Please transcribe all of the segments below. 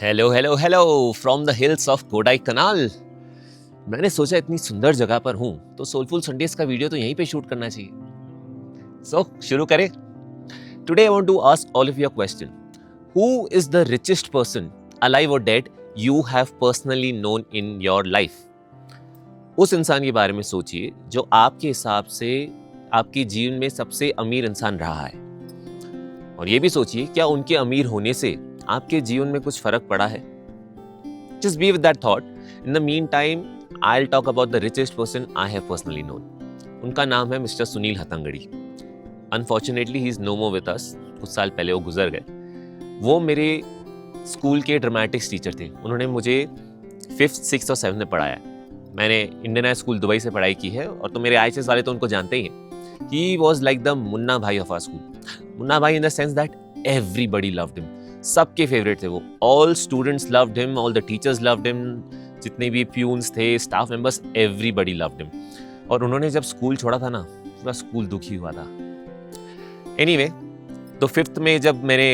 Hello hello hello from the hills of Kodaikanal. मैंने सोचा इतनी सुंदर जगह पर हूं तो सोलफुल संडेज का वीडियो तो यहीं पे शूट करना चाहिए। शुरू करें। Today I want to ask all of your question. Who is the richest person alive और dead you have personally known in your life? उस इंसान के बारे में सोचिए जो आपके हिसाब से आपके जीवन में सबसे अमीर इंसान रहा है, और ये भी सोचिए क्या उनके अमीर होने से आपके जीवन में कुछ फर्क पड़ा है। Just be with that thought. In the meantime, I'll talk about the richest person I have personally known. उनका नाम है mister Sunil Hatangadi. Unfortunately, he is no more with us. कुछ साल पहले वो गुजर गए। वो मेरे स्कूल के ड्रामेटिक्स टीचर थे। उन्होंने मुझे 5th, 6th और 7th में पढ़ाया। मैंने इंडियन हाई स्कूल दुबई से पढ़ाई की है, और तो मेरे IHS वाले तो उनको जानते ही हैं। He was like the Munna भाई of our school. मुन्ना भाई in the sense that everybody loved him. सबके फेवरेट थे वो। All students loved him, all the teachers loved him, जितने भी प्यून्स थे, staff members, everybody loved him. और उन्होंने जब स्कूल छोड़ा था ना, पूरा स्कूल दुखी हुआ था। एनीवे, तो 5th में जब मैंने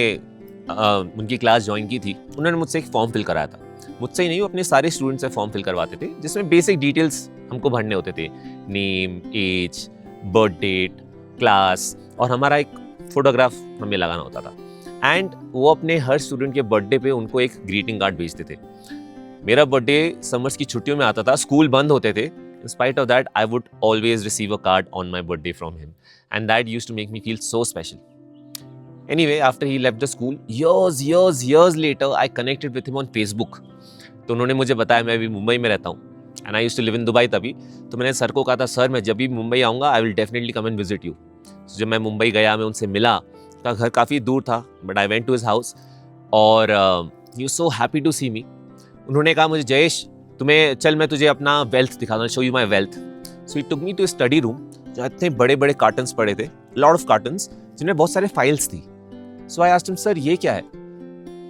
उनकी क्लास ज्वाइन की थी, उन्होंने मुझसे एक फॉर्म फिल कराया था। मुझसे ही नहीं, वो अपने सारे स्टूडेंट्स से फॉर्म फिल करवाते थे, जिसमें बेसिक डिटेल्स हमको भरने होते थे। Name, age, birth date, class, और हमारा एक फोटोग्राफ हमें लगाना होता था। एंड वो अपने हर स्टूडेंट के बर्थडे पे उनको एक ग्रीटिंग कार्ड भेजते थे। मेरा बर्थडे समर्स की छुट्टियों में आता था, स्कूल बंद होते थे। In spite of that, I would always receive a card on my birthday from him, and that used to make me feel so special. Anyway, after he left the school, years later, I connected with him on Facebook. तो उन्होंने मुझे बताया, मैं अभी मुंबई में रहता हूँ, and I used to live in Dubai तभी। तो मैंने सर को कहा था, सर मैं जब भी मुंबई आऊँगा, I will definitely come and visit you. So, जब मैं मुंबई गया, मैं उनसे मिला। का घर काफ़ी दूर था, but I went to his house, और he was so happy to see me. उन्होंने कहा मुझे, जयेश तुम्हें चल, मैं तुझे अपना वेल्थ दिखा दूँ, show you my wealth. So he took me to study room, जहाँ इतने बड़े बड़े कार्टन्स पड़े थे, लॉट ऑफ कार्टन्स, जिनमें बहुत सारे फाइल्स थी। सो आई आस्क्ड हिम, सर ये क्या है?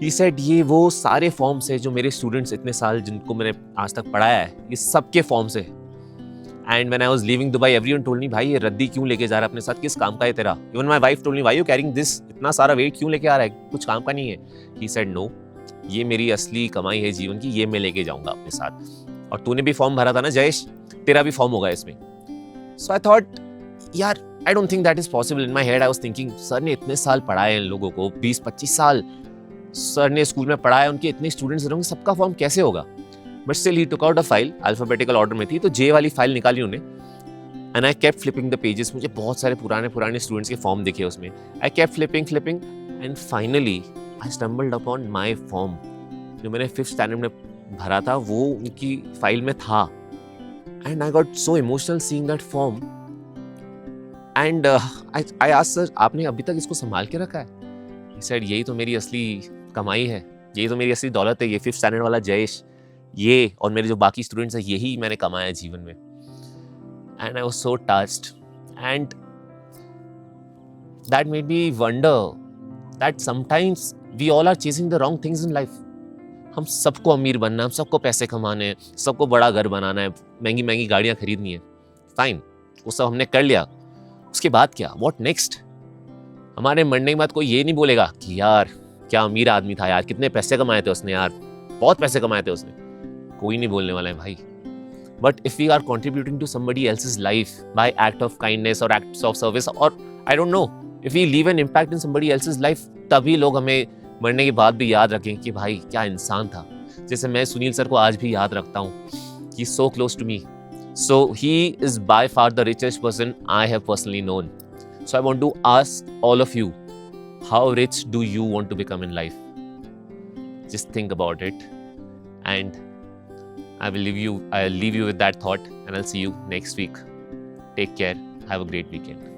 ही सेड, ये वो सारे फॉर्म्स है जो मेरे स्टूडेंट्स इतने साल जिनको मैंने आज तक पढ़ाया है, ये सबके फॉर्म्स है। And when I was leaving Dubai, everyone told me, भाई ये रद्दी क्यों लेके जा रहा है अपने साथ, किस काम का है तेरा? Even my wife told me, why you carrying this, इतना सारा वेट क्यों लेके आ रहा है, कुछ काम का नहीं है। ही सेड, नो, ये मेरी असली कमाई है जीवन की, ये मैं लेके जाऊंगा अपने साथ। और तूने भी फॉर्म भरा था ना जयेश, तेरा भी फॉर्म होगा इसमें। सो आई थॉट, यार I don't think that is possible. In my head I was thinking, sir ने इतने साल पढ़ाए इन लोगों को, 20-25 साल सर ने स्कूल में पढ़ाया, उनके इतने स्टूडेंट्स रहेंगे, सबका फॉर्म कैसे होगा? But still he took out a file, alphabetical order में थी, तो जे वाली फाइल निकाली उन्हें। And I kept flipping the pages. मुझे बहुत सारे पुराने स्टूडेंट्स के फॉर्म दिखे उसमें। I kept flipping and finally I stumbled upon my form, जो मैंने 5th स्टैंडर्ड में भरा था, वो उनकी फाइल में था। And I got so emotional seeing that form. And I asked, sir आपने अभी तक इसको संभाल के रखा है? ही सेड, यही तो मेरी असली कमाई है, यही तो मेरी असली दौलत है, ये 5th स्टैंडर्ड वाला जयेश, ये और मेरे जो बाकी स्टूडेंट्स हैं, यही मैंने कमाया जीवन में। And I was so touched, and that made me wonder that sometimes we all are chasing the wrong things in life. हम सबको अमीर बनना है, हम सबको पैसे कमाने हैं, सबको बड़ा घर बनाना है, महंगी महंगी गाड़ियाँ खरीदनी है। फाइन, वो सब हमने कर लिया। उसके बाद क्या? What next? हमारे मरने के बाद कोई ये नहीं बोलेगा कि यार क्या अमीर आदमी था यार, कितने पैसे कमाए थे उसने यार, बहुत पैसे कमाए थे उसने। कोई नहीं बोलने वाला है भाई। But if we are contributing to somebody else's life by act of kindness or acts of service, or I don't know, if we leave an impact in somebody else's life, तभी लोग हमें मरने के बाद भी याद रखें कि भाई क्या इंसान था। जैसे मैं सुनील सर को आज भी याद रखता हूँ, he is so close to me. So he is by far the richest person I have personally known. So I want to ask all of you, how rich do you want to become in life? Just think about it, and I'll leave you with that thought, and I'll see you next week. Take care. Have a great weekend.